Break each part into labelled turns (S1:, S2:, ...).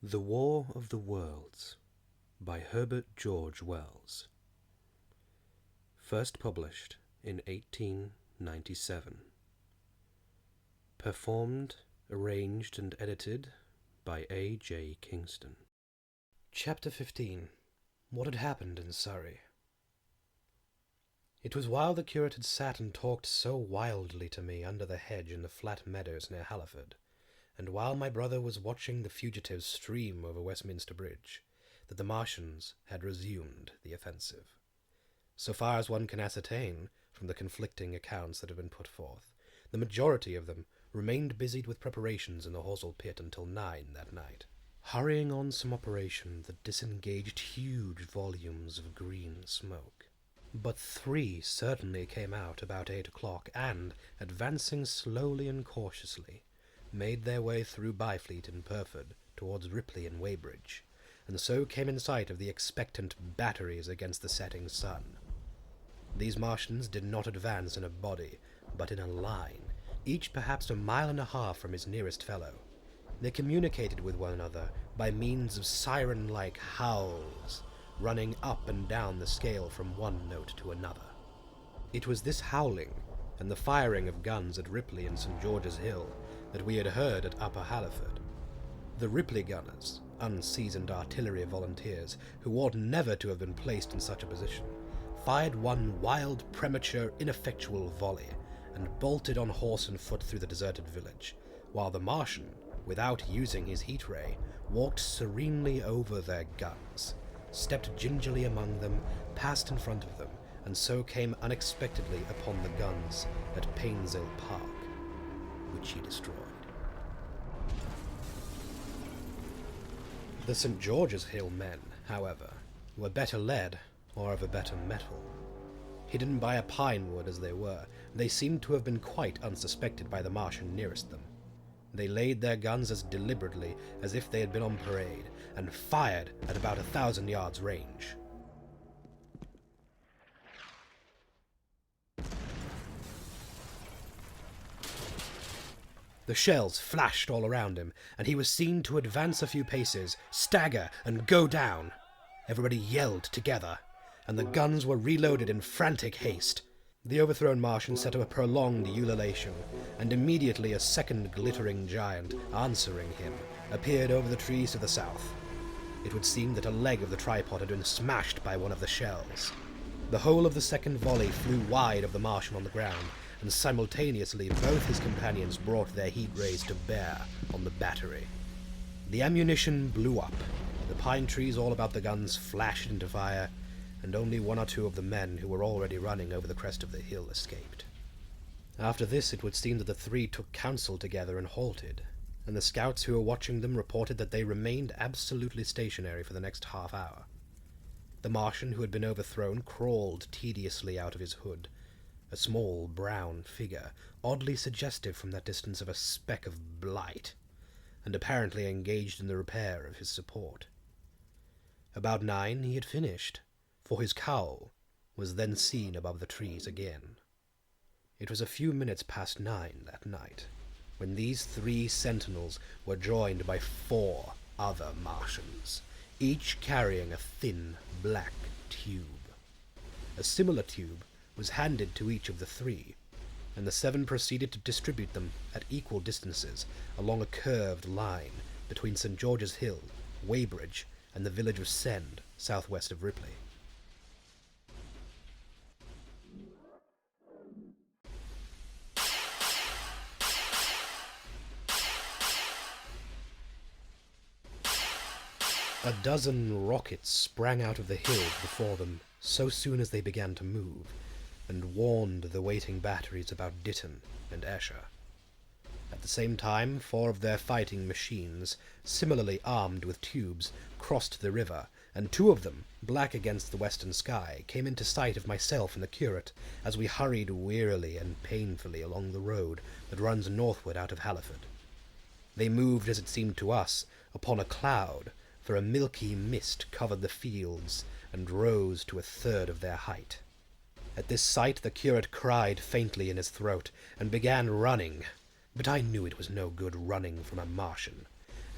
S1: The War of the Worlds by Herbert George Wells. First published in 1897. Performed, arranged, and edited by A. J. Kingston. Chapter 15. What had happened in Surrey. It was while the curate had sat and talked so wildly to me under the hedge in the flat meadows near Halliford, and while my brother was watching the fugitives stream over Westminster Bridge, that the Martians had resumed the offensive. So far as one can ascertain from the conflicting accounts that have been put forth, the majority of them remained busied with preparations in the Horsell pit until 9 that night, hurrying on some operation that disengaged huge volumes of green smoke. But 3 certainly came out about 8 o'clock, and, advancing slowly and cautiously, made their way through Byfleet and Purford towards Ripley and Weybridge, and so came in sight of the expectant batteries against the setting sun. These Martians did not advance in a body, but in a line, each perhaps a mile and a half from his nearest fellow. They communicated with one another by means of siren-like howls, running up and down the scale from one note to another. It was this howling, and the firing of guns at Ripley and St. George's Hill, that we had heard at Upper Halliford. The Ripley gunners, unseasoned artillery volunteers, who ought never to have been placed in such a position, fired one wild, premature, ineffectual volley, and bolted on horse and foot through the deserted village, while the Martian, without using his heat ray, walked serenely over their guns, stepped gingerly among them, passed in front of them, and so came unexpectedly upon the guns at Painshill Park, which he destroyed. The St. George's Hill men, however, were better led, or of a better metal. Hidden by a pine wood as they were, they seemed to have been quite unsuspected by the Martian nearest them. They laid their guns as deliberately as if they had been on parade, and fired at about 1,000 yards range. The shells flashed all around him, and he was seen to advance a few paces, stagger, and go down. Everybody yelled together, and the guns were reloaded in frantic haste. The overthrown Martian set up a prolonged ululation, and immediately a second glittering giant, answering him, appeared over the trees to the south. It would seem that a leg of the tripod had been smashed by one of the shells. The whole of the second volley flew wide of the Martian on the ground, and simultaneously both his companions brought their heat rays to bear on the battery. The ammunition blew up, the pine trees all about the guns flashed into fire, and only 1 or 2 of the men who were already running over the crest of the hill escaped. After this it would seem that the 3 took counsel together and halted, and the scouts who were watching them reported that they remained absolutely stationary for the next half hour. The Martian who had been overthrown crawled tediously out of his hood, a small brown figure, oddly suggestive from that distance of a speck of blight, and apparently engaged in the repair of his support. About 9 he had finished, for his cowl was then seen above the trees again. It was a few minutes past 9 that night, when these 3 sentinels were joined by 4 other Martians, each carrying a thin, black tube. A similar tube was handed to each of the 3, and the 7 proceeded to distribute them at equal distances along a curved line between St. George's Hill, Weybridge, and the village of Send, southwest of Ripley. A dozen rockets sprang out of the hills before them so soon as they began to move, and warned the waiting batteries about Ditton and Esher. At the same time, 4 of their fighting machines, similarly armed with tubes, crossed the river, and 2 of them, black against the western sky, came into sight of myself and the curate as we hurried wearily and painfully along the road that runs northward out of Halliford. They moved, as it seemed to us, upon a cloud, for a milky mist covered the fields and rose to 1/3 of their height. At this sight the curate cried faintly in his throat, and began running, but I knew it was no good running from a Martian,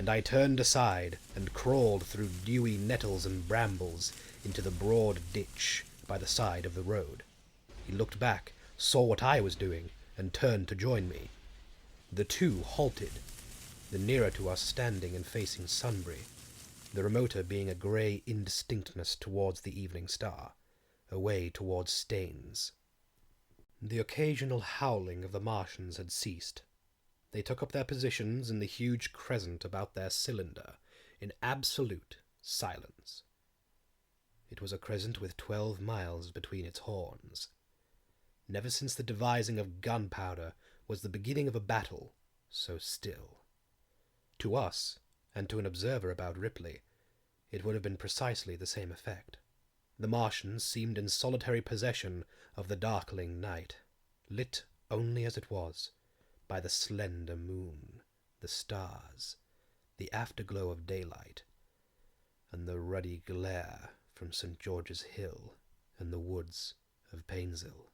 S1: and I turned aside and crawled through dewy nettles and brambles into the broad ditch by the side of the road. He looked back, saw what I was doing, and turned to join me. The two halted, the nearer to us standing and facing Sunbury, the remoter being a grey indistinctness towards the evening star, away towards Staines. The occasional howling of the Martians had ceased. They took up their positions in the huge crescent about their cylinder, in absolute silence. It was a crescent with 12 miles between its horns. Never since the devising of gunpowder was the beginning of a battle so still. To us, and to an observer about Ripley, it would have been precisely the same effect. The Martians seemed in solitary possession of the darkling night, lit only as it was, by the slender moon, the stars, the afterglow of daylight, and the ruddy glare from St. George's Hill and the woods of Painshill.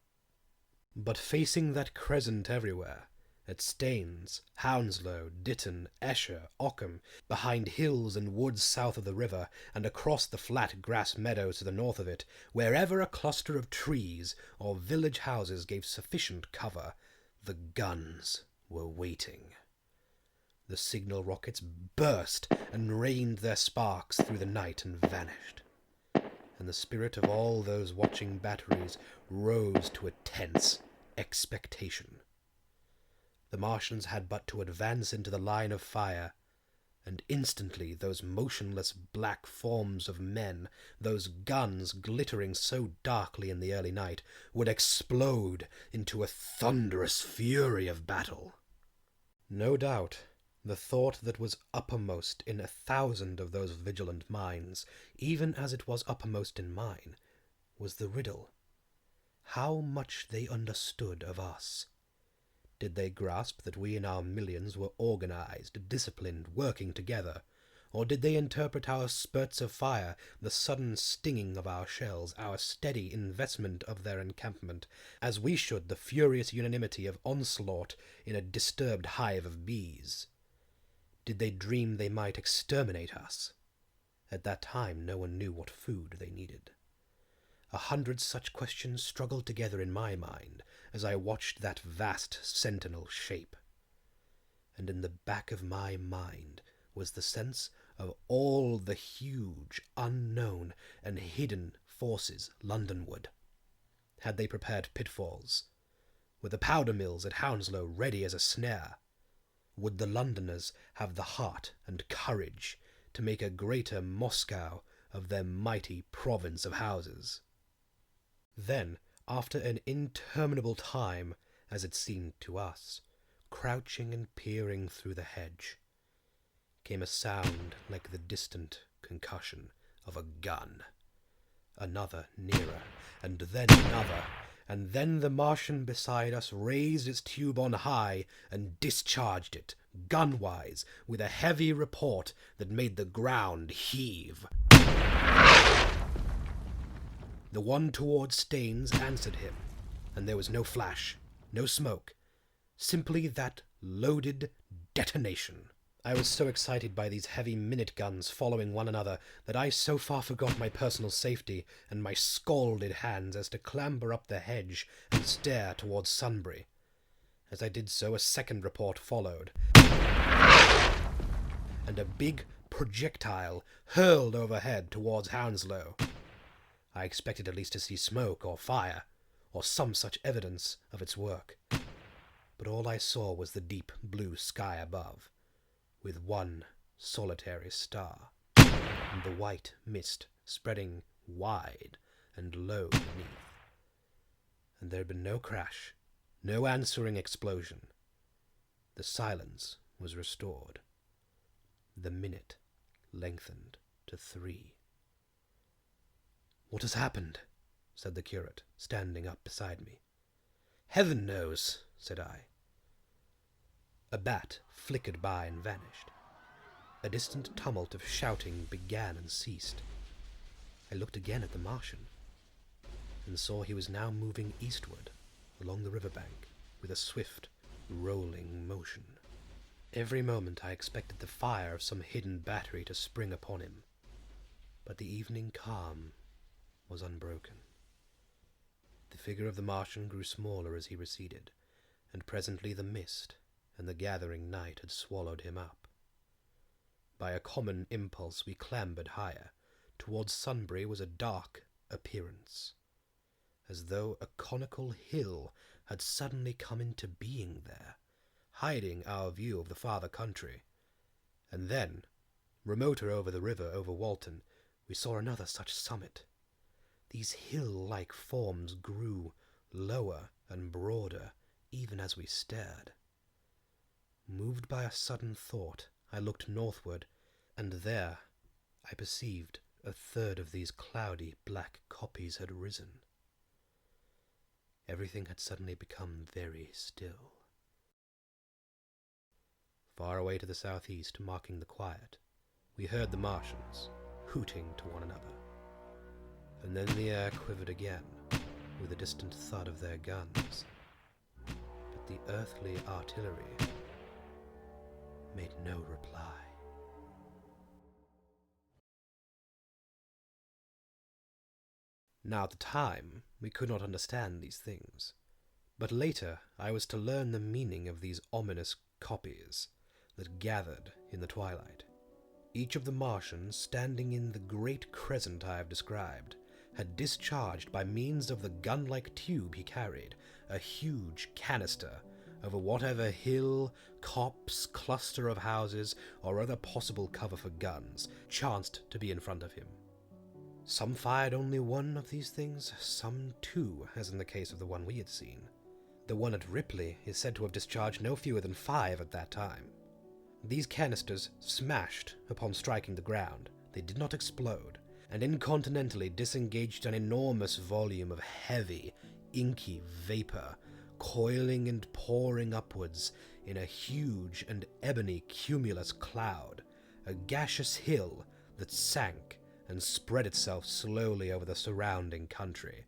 S1: But facing that crescent everywhere, at Staines, Hounslow, Ditton, Esher, Ockham, behind hills and woods south of the river, and across the flat grass meadows to the north of it, wherever a cluster of trees or village houses gave sufficient cover, the guns were waiting. The signal rockets burst and rained their sparks through the night and vanished, and the spirit of all those watching batteries rose to a tense expectation. The Martians had but to advance into the line of fire, and instantly those motionless black forms of men, those guns glittering so darkly in the early night, would explode into a thunderous fury of battle. No doubt, the thought that was uppermost in 1,000 of those vigilant minds, even as it was uppermost in mine, was the riddle. How much they understood of us. Did they grasp that we in our millions were organized, disciplined, working together? Or did they interpret our spurts of fire, the sudden stinging of our shells, our steady investment of their encampment, as we should the furious unanimity of onslaught in a disturbed hive of bees? Did they dream they might exterminate us? At that time no one knew what food they needed. 100 such questions struggled together in my mind as I watched that vast sentinel shape. And in the back of my mind was the sense of all the huge, unknown, and hidden forces Londonward. Had they prepared pitfalls? Were the powder mills at Hounslow ready as a snare? Would the Londoners have the heart and courage to make a greater Moscow of their mighty province of houses? Then, after an interminable time, as it seemed to us, crouching and peering through the hedge, came a sound like the distant concussion of a gun. Another nearer, and then another, and then the Martian beside us raised its tube on high and discharged it, gun-wise, with a heavy report that made the ground heave. The one towards Staines answered him, and there was no flash, no smoke, simply that loaded detonation. I was so excited by these heavy minute guns following one another that I so far forgot my personal safety and my scalded hands as to clamber up the hedge and stare towards Sunbury. As I did so, a second report followed, and a big projectile hurled overhead towards Hounslow. I expected at least to see smoke or fire, or some such evidence of its work. But all I saw was the deep blue sky above, with one solitary star, and the white mist spreading wide and low beneath. And there had been no crash, no answering explosion. The silence was restored. The minute lengthened to 3. "What has happened?" said the curate, standing up beside me. "Heaven knows," said I. A bat flickered by and vanished. A distant tumult of shouting began and ceased. I looked again at the Martian, and saw he was now moving eastward along the river bank with a swift, rolling motion. Every moment I expected the fire of some hidden battery to spring upon him, but the evening calm was unbroken. The figure of the Martian grew smaller as he receded, and presently the mist and the gathering night had swallowed him up. By a common impulse we clambered higher. Towards Sunbury was a dark appearance, as though a conical hill had suddenly come into being there, hiding our view of the farther country. And then, remoter over the river, over Walton, we saw another such summit. These hill-like forms grew lower and broader even as we stared. Moved by a sudden thought, I looked northward, and there I perceived a third of these cloudy black kopjes had risen. Everything had suddenly become very still. Far away to the southeast, marking the quiet, we heard the Martians hooting to one another. And then the air quivered again with the distant thud of their guns. But the earthly artillery made no reply. Now at the time, we could not understand these things, but later I was to learn the meaning of these ominous kopjes that gathered in the twilight. Each of the Martians, standing in the great crescent I have described, had discharged by means of the gun-like tube he carried a huge canister over whatever hill, copse, cluster of houses, or other possible cover for guns chanced to be in front of him. Some fired only one of these things, some two, as in the case of the one we had seen. The one at Ripley is said to have discharged no fewer than 5 at that time. These canisters smashed upon striking the ground. They did not explode, and incontinently disengaged an enormous volume of heavy, inky vapor, coiling and pouring upwards in a huge and ebony cumulus cloud, a gaseous hill that sank and spread itself slowly over the surrounding country,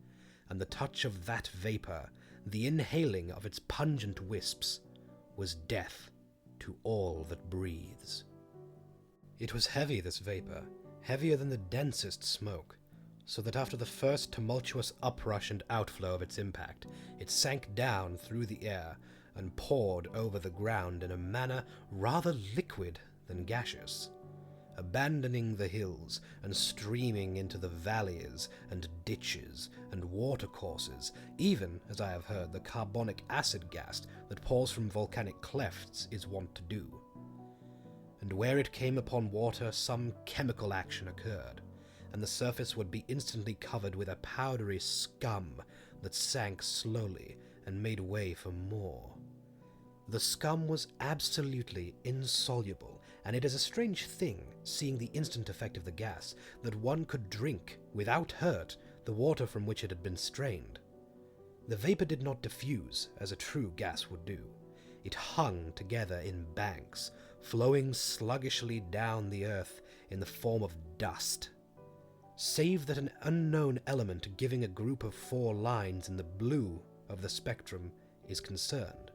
S1: and the touch of that vapor, the inhaling of its pungent wisps, was death to all that breathes. It was heavy, this vapor, heavier than the densest smoke, so that after the first tumultuous uprush and outflow of its impact, it sank down through the air and poured over the ground in a manner rather liquid than gaseous, abandoning the hills and streaming into the valleys and ditches and watercourses, even, as I have heard, the carbonic acid gas that pours from volcanic clefts is wont to do. And where it came upon water, some chemical action occurred, and the surface would be instantly covered with a powdery scum that sank slowly and made way for more. The scum was absolutely insoluble, and it is a strange thing, seeing the instant effect of the gas, that one could drink, without hurt, the water from which it had been strained. The vapor did not diffuse, as a true gas would do. It hung together in banks, flowing sluggishly down the earth in the form of dust. Save that an unknown element giving a group of 4 lines in the blue of the spectrum is concerned,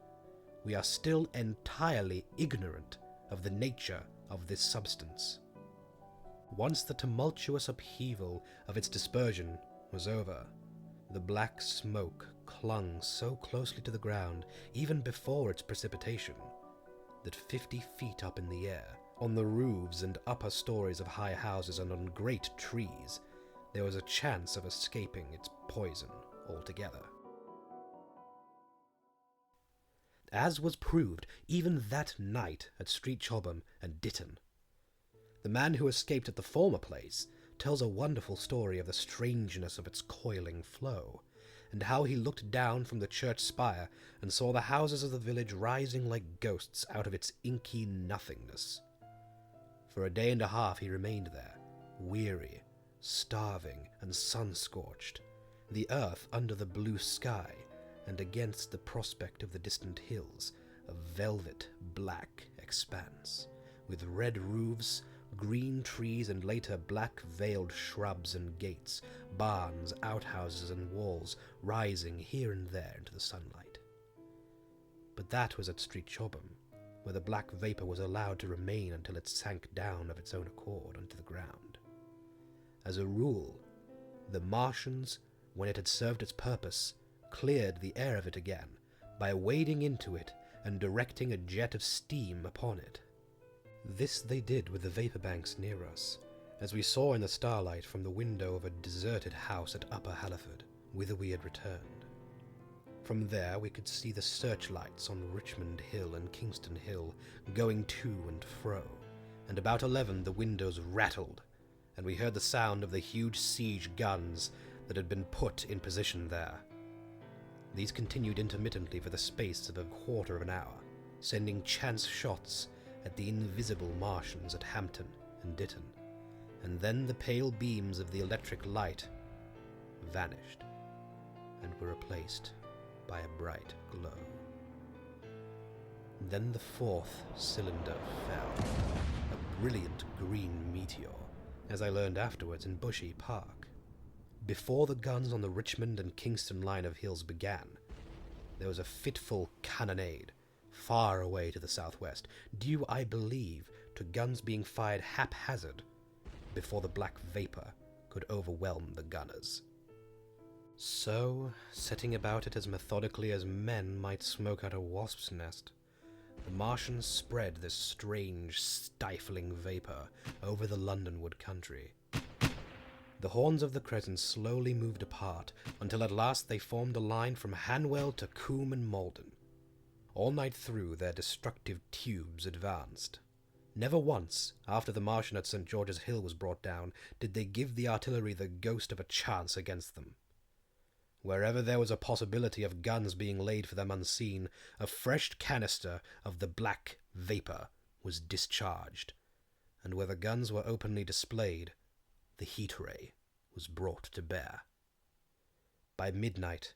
S1: we are still entirely ignorant of the nature of this substance. Once the tumultuous upheaval of its dispersion was over, the black smoke clung so closely to the ground, even before its precipitation, that 50 feet up in the air, on the roofs and upper stories of high houses and on great trees, there was a chance of escaping its poison altogether. As was proved even that night at Street Chobham and Ditton. The man who escaped at the former place tells a wonderful story of the strangeness of its coiling flow, and how he looked down from the church spire and saw the houses of the village rising like ghosts out of its inky nothingness. For a day and a half he remained there, weary, starving, and sun-scorched, the earth under the blue sky, and against the prospect of the distant hills, a velvet black expanse, with red roofs, green trees, and later black-veiled shrubs and gates, barns, outhouses, and walls rising here and there into the sunlight. But that was at Street Chobham. where the black vapor was allowed to remain until it sank down of its own accord onto the ground. As a rule, the Martians, when it had served its purpose, cleared the air of it again by wading into it and directing a jet of steam upon it. This they did with the vapor banks near us, as we saw in the starlight from the window of a deserted house at Upper Halliford, whither we had returned. From there we could see the searchlights on Richmond Hill and Kingston Hill going to and fro, and about 11 the windows rattled, and we heard the sound of the huge siege guns that had been put in position there. These continued intermittently for the space of a quarter of an hour, sending chance shots at the invisible Martians at Hampton and Ditton, and then the pale beams of the electric light vanished and were replaced by a bright glow. Then the 4th cylinder fell, a brilliant green meteor, as I learned afterwards in Bushy Park. Before the guns on the Richmond and Kingston line of hills began, there was a fitful cannonade far away to the southwest, due, I believe, to guns being fired haphazard before the black vapor could overwhelm the gunners. So, setting about it as methodically as men might smoke out a wasp's nest, the Martians spread this strange, stifling vapor over the Londonward country. The horns of the crescent slowly moved apart until at last they formed a line from Hanwell to Coombe and Malden. All night through their destructive tubes advanced. Never once, after the Martian at St. George's Hill was brought down, did they give the artillery the ghost of a chance against them. Wherever there was a possibility of guns being laid for them unseen, a fresh canister of the black vapor was discharged, and where the guns were openly displayed, the heat ray was brought to bear. By midnight,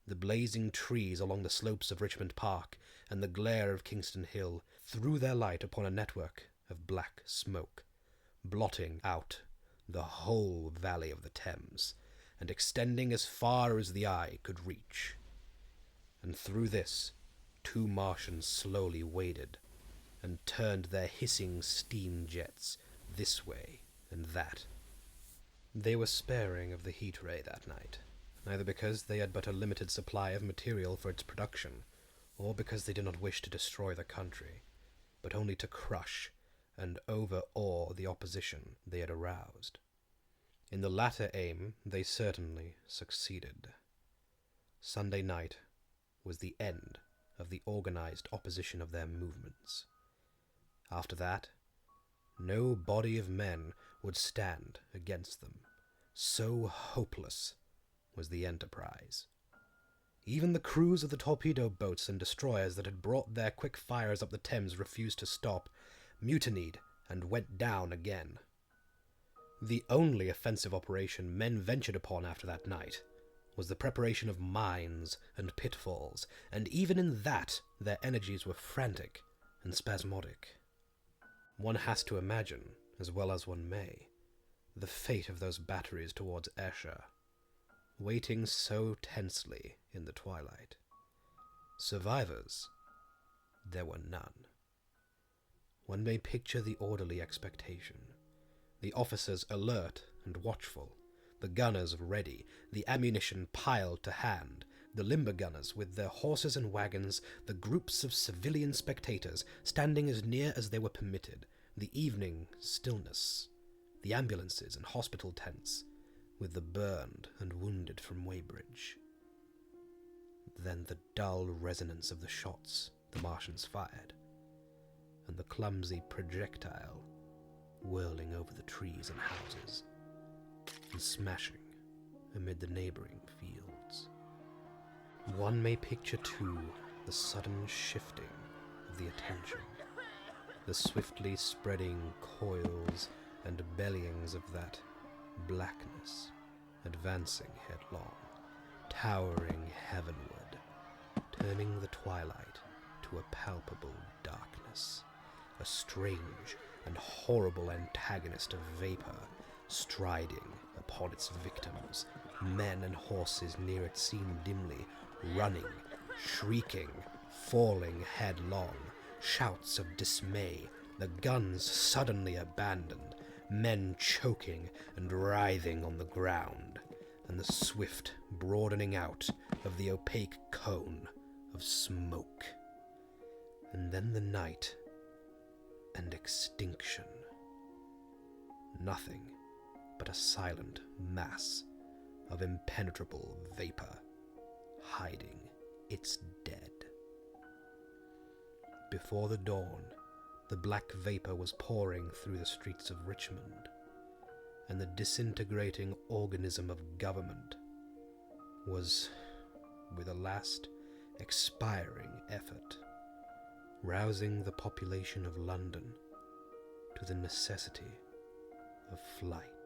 S1: the blazing trees along the slopes of Richmond Park and the glare of Kingston Hill threw their light upon a network of black smoke, blotting out the whole valley of the Thames, and extending as far as the eye could reach. And through this, 2 Martians slowly waded, and turned their hissing steam jets this way and that. They were sparing of the heat ray that night, either because they had but a limited supply of material for its production, or because they did not wish to destroy the country, but only to crush and overawe the opposition they had aroused. In the latter aim they certainly succeeded. Sunday night was the end of the organized opposition of their movements. After that, no body of men would stand against them. So hopeless was the enterprise. Even the crews of the torpedo boats and destroyers that had brought their quick fires up the Thames refused to stop, mutinied, and went down again. The only offensive operation men ventured upon after that night was the preparation of mines and pitfalls, and even in that their energies were frantic and spasmodic. One has to imagine, as well as one may, the fate of those batteries towards Esher, waiting so tensely in the twilight. Survivors, there were none. One may picture the orderly expectation, the officers alert and watchful, the gunners ready, the ammunition piled to hand, the limber gunners with their horses and wagons, the groups of civilian spectators standing as near as they were permitted, the evening stillness, the ambulances and hospital tents, with the burned and wounded from Weybridge. Then the dull resonance of the shots the Martians fired, and the clumsy projectile whirling over the trees and houses, and smashing amid the neighboring fields. One may picture, too, the sudden shifting of the attention, the swiftly spreading coils and bellyings of that blackness, advancing headlong, towering heavenward, turning the twilight to a palpable darkness, a strange and horrible antagonist of vapor, striding upon its victims, men and horses near it seen dimly, running, shrieking, falling headlong, shouts of dismay, the guns suddenly abandoned, men choking and writhing on the ground, and the swift broadening out of the opaque cone of smoke. And then the night and extinction. Nothing but a silent mass of impenetrable vapor hiding its dead. Before the dawn, the black vapor was pouring through the streets of Richmond, and the disintegrating organism of government was, with a last expiring effort, rousing the population of London to the necessity of flight.